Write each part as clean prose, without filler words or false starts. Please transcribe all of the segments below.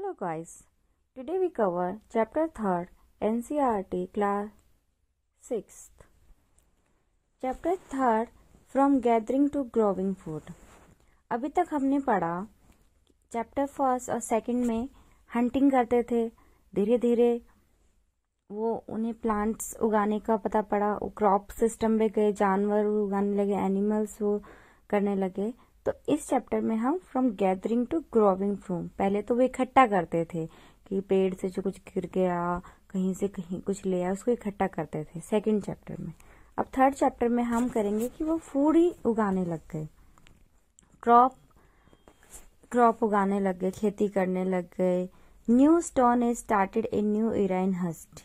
Hello guys, today we cover chapter 3rd NCERT class 6th. Chapter 3rd From Gathering to Growing Food. अभी तक हमने पढ़ा chapter first और second में hunting करते थे, धीरे धीरे वो उन्हें प्लांट्स उगाने का पता पड़ा, वो क्रॉप सिस्टम में गए, जानवर उगाने लगे, एनिमल्स वो करने लगे। तो इस चैप्टर में हम from gathering to growing fruit, पहले तो वो इकट्ठा करते थे कि पेड़ से जो कुछ गिर गया, कहीं से कहीं कुछ ले आया, उसको इकट्ठा करते थे सेकंड चैप्टर में। अब थर्ड चैप्टर में हम करेंगे कि वो फूड ही उगाने लग गए, क्रॉप उगाने लग गए, खेती करने लग गए। New stone age started a new era in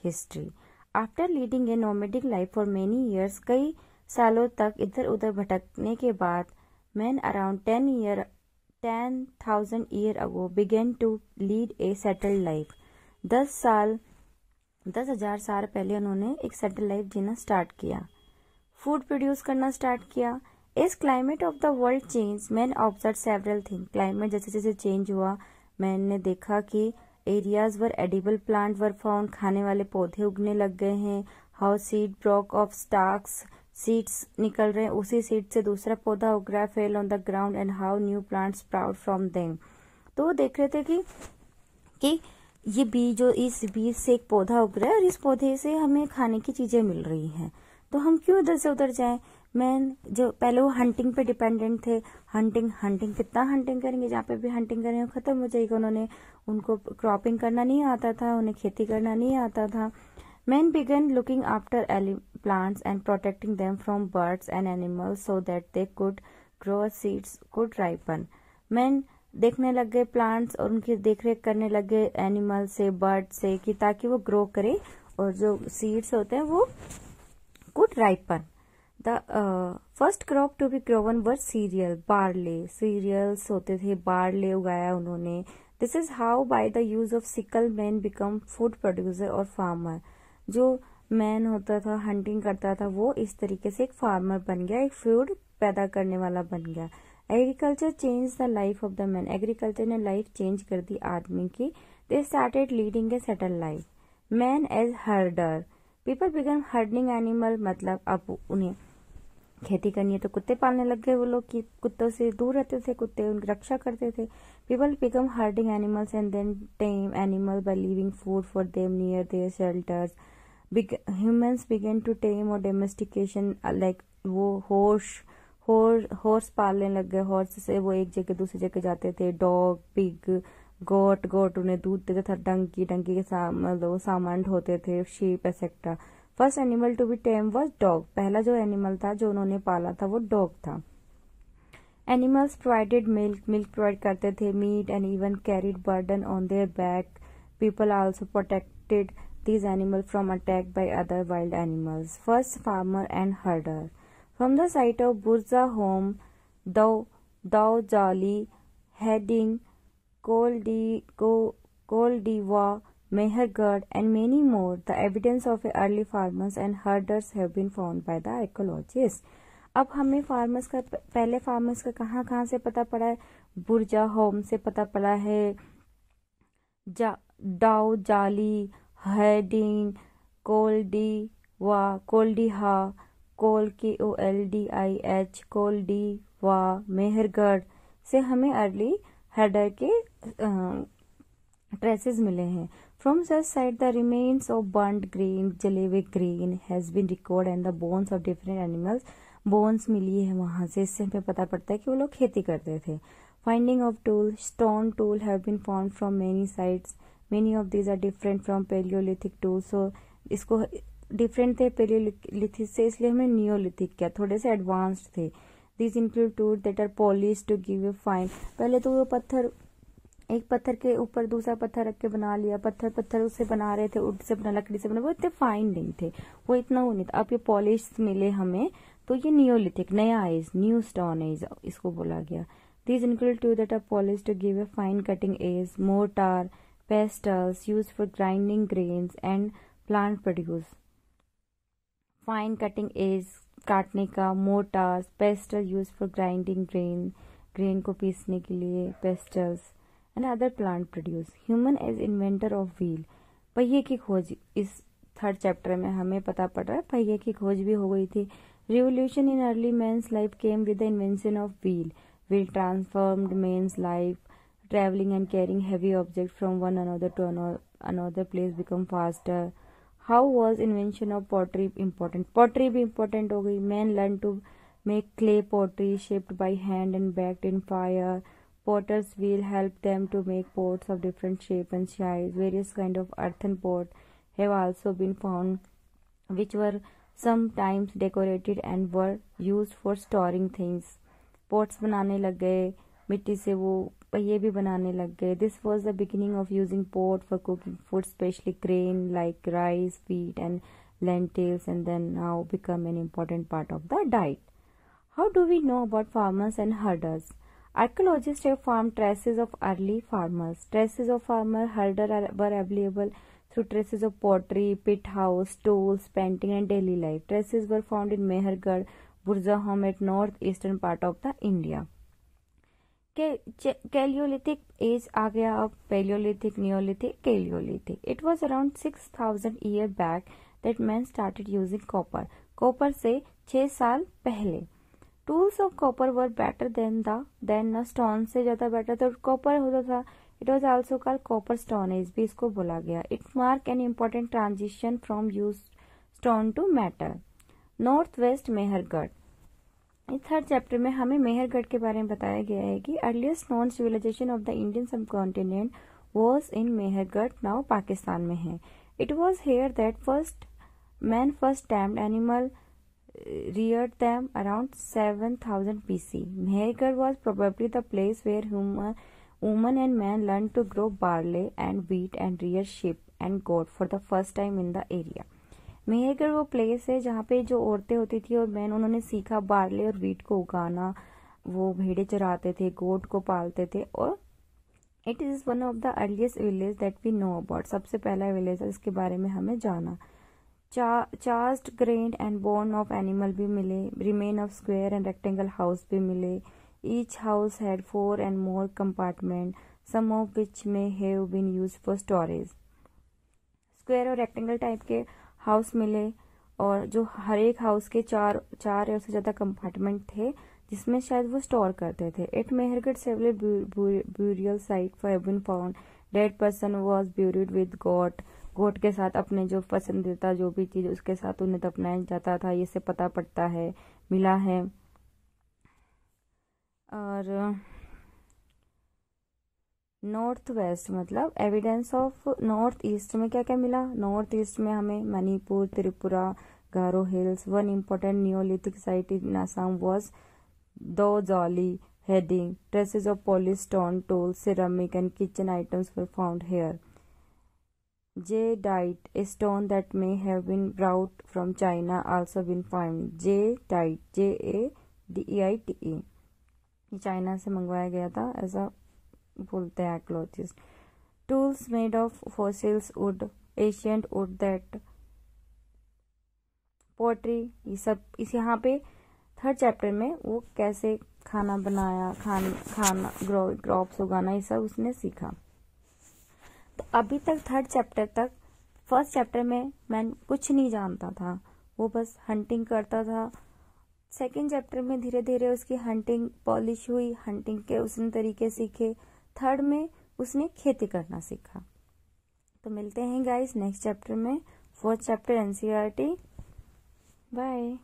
history. After leading a nomadic life for many years, कई सालों तक इधर उधर भटकने के बाद, men around 10,000 years ago began to lead a settled life. 10,000 साल पहले उन्होंने एक सेटल लाइफ जीना स्टार्ट किया, फूड प्रोड्यूस करना स्टार्ट किया। इस climate of the world change, man observe several thing. Climate जैसे जैसे चेंज हुआ, मैन ने देखा कि areas were edible plant were found, खाने वाले पौधे उगने लग गए हैं। How seed broke of stalks, seeds निकल रहे हैं, उसी सीड से दूसरा पौधा उग रहा है, fell on the ground, and how new plants sprout from them. तो वो देख रहे थे कि ये बीज, जो इस बीज से एक पौधा उग रहा है और इस पौधे से हमें खाने की चीजें मिल रही हैं, तो हम क्यों इधर से उधर जाएं। मैन जो पहले वो हंटिंग पे डिपेंडेंट थे, हंटिंग कितना हंटिंग करेंगे, जहाँ पे भी हंटिंग करेंगे खत्म हो जाएगी। उनको क्रॉपिंग करना नहीं आता था, उन्हें खेती करना नहीं आता था। Men began looking after plants and protecting them from birds and animals so that they could grow, seeds could ripen. Men देखने लग गए प्लांट्स और उनकी देखरेख करने लगे एनिमल से, बर्ड से, कि ताकि वो ग्रो करे और जो सीड्स होते हैं वो could ripen. The first crop to be grown were cereal, barley. Cereals होते थे, barley उगाया उन्होंने. This is how by the use of sickle men become food producer or farmer. जो मैन होता था, हंटिंग करता था, वो इस तरीके से एक फार्मर बन गया, एक फूड पैदा करने वाला बन गया। Agriculture change the life of the man. Agriculture ने लाइफ चेंज कर दी आदमी की। They started leading a settle life. Man as herder, people began herding animal, मतलब अब उन्हें खेती करनी है तो कुत्ते पालने लग गए वो लोग, कि कुत्तों से दूर रहते थे, कुत्ते उनकी रक्षा करते थे। People become herding animals and then tame animal by leaving food for them near their shelters. Humans began to tame or domestication, like वो हॉर्स पालने लग गए। हॉर्स से वो एक जगह दूसरी जगह जाते थे। डॉग, पिग, गोट उन्हें दूध देता था। डंकी के सामान ढोते थे। Sheep etcetera. First animal to be tame was dog. पहला जो एनिमल था जो उन्होंने पाला था वो डॉग था। एनिमल्स प्रोवाइडेड मिल्क प्रोवाइड करते थे, meat, and even carried burden on their back. People also protected these animals from attack by other wild animals. First farmer and herder. From the site of Burza home, Dao Jali, Heading, Koldiwa, Mehergarh, and many more, the evidence of early farmers and herders have been found by the archaeologists. अब हमें farmers का, पहले farmers का कहाँ से पता पड़ा है? बुर्जा होम से पता पड़ा है, डाओ जाली, हेडिंग, कोल्डिहा, कोल्डिहा, मेहरगढ़ से हमें अर्ली हर्डर के ट्रेसेस मिले हैं। From such side the remains of burned grain, जले हुए grain has been record and the bones of different animals, bones मिली है वहां से। इससे हमें पता पड़ता है कि वो लोग खेती करते थे। Finding of tool, stone tool have been found from many sites. Many of these are different from Paleolithic tools. So इसको डिफरेंट थे Paleolithic से, इसलिए हमें Neolithic किया, थोड़े से एडवांस्ड थे। These include tools that are polished to give a fine. पहले तो वो पत्थर, एक पत्थर के ऊपर दूसरा पत्थर रख के बना लिया, पत्थर उससे बना रहे थे, उड से बना, लकड़ी से बना, वो इतने फाइन नहीं थे, वो इतना वो नहीं था। अब ये पॉलिश मिले हमें, तो ये नियोलिथिक, नया एज, न्यू स्टोन एज इसको बोला गया। These include tools that are polished to give a fine cutting edge, mortar, pestles used for grinding grains and plant produce. Fine cutting edge, काटने का, mortars, pestle used for grinding grain को पीसने के लिए, pestles, and other plant produce. Human as inventor of wheel, पहिए की खोज इस थर्ड चैप्टर में हमें पता पड़ रहा है पहिए की खोज भी हो गई थी। Revolution in early man's life came with the invention of wheel. Wheel transformed man's life, traveling and carrying heavy objects from one another to another place become faster. How was invention of pottery important? Pottery भी important हो गई। Men learned to make clay pottery shaped by hand and baked in fire. Potters wheel helped them to make pots of different shape and size. Various kind of earthen pot have also been found, which were sometimes decorated and were used for storing things. Pots बनाने लग गए, मिट्टी से वो पहिए भी बनाने लग गए। This was the beginning of using pot for cooking food, specially grain like rice, wheat and lentils, and then now become an important part of the diet. How do we know about farmers and herders? Archaeologists have found traces of early farmers. Traces of farmer herder were available through traces of pottery, pit house, tools, painting and daily life. Traces were found in Mehergarh, Burzahom at northeastern part of the India. Chalcolithic age आ गया अब, palaeolithic, neolithic, chalcolithic. It was around 6000 year back that man started using copper. Copper से 6 साल पहले। Tools of copper were better than stone से ज्यादा better तो copper होता था। It was also called copper stone age भी इसको बोला गया। It mark an important transition from use stone to metal. North west Mehrgarh, इस थर्ड चैप्टर में हमें मेहरगढ़ के बारे में बताया गया है कि earliest known civilisation of the Indian subcontinent was in Mehrgarh, now Pakistan में है। It was here that first tamed animal reared them around 7000 BC. Mehergarh was probably the place where women and men learned to grow barley and wheat and rear sheep and goat for the first time in the area. Mehrgarh वो place है जहाँ पे जो औरतें होती थी और man, उन्होंने सीखा बार्ले और वीट को उगाना, वो भेड़े चराते थे, गोट को पालते थे। और it is one of the earliest village that we know about, सबसे पहला विलेज है इसके बारे में हमें जाना। Charred grain and bone of animal भी मिले। Remain of square and rectangle house भी मिले। Each house had 4 and more compartment, some of which may have been used for storage. Square और रेक्टेंगल टाइप के हाउस मिले और जो हर एक हाउस के चार या उससे ज्यादा कंपार्टमेंट थे जिसमें शायद वो स्टोर करते थे। At Mehrgarh several burial site have been found. Dead person was buried with goat, goat के साथ अपने जो पसंदीदा जो भी चीज उसके साथ उन्हें दफनाया जाता था, ये से पता पड़ता है, मिला है। और नॉर्थ वेस्ट मतलब एविडेंस ऑफ नॉर्थ ईस्ट में क्या क्या मिला। नॉर्थ ईस्ट में हमें Manipur, Tripura, Garo hills. One important neolithic site in Assam was Daojali Hading. Traces of polish stone tools, ceramic and kitchen items were found here. Jadeite, a stone that may have been brought from China, also been found. Jadeite, Jadeite, ये China से मंगवाया गया था ऐसा बोलते हैं archaeologist. Tools made of fossils wood, ancient wood that, pottery, ये सब इस यहाँ पे थर्ड चैप्टर में वो कैसे खाना बनाया, खाना क्रॉप्स उगाना, ये सब उसने सीखा। तो अभी तक थर्ड चैप्टर तक, फर्स्ट चैप्टर में मैं कुछ नहीं जानता था, वो बस हंटिंग करता था। सेकंड चैप्टर में धीरे धीरे उसकी हंटिंग पॉलिश हुई, हंटिंग के उसने तरीके सीखे। थर्ड में उसने खेती करना सीखा। तो मिलते हैं गाइस नेक्स्ट चैप्टर में, फोर्थ चैप्टर एनसीईआरटी। बाय।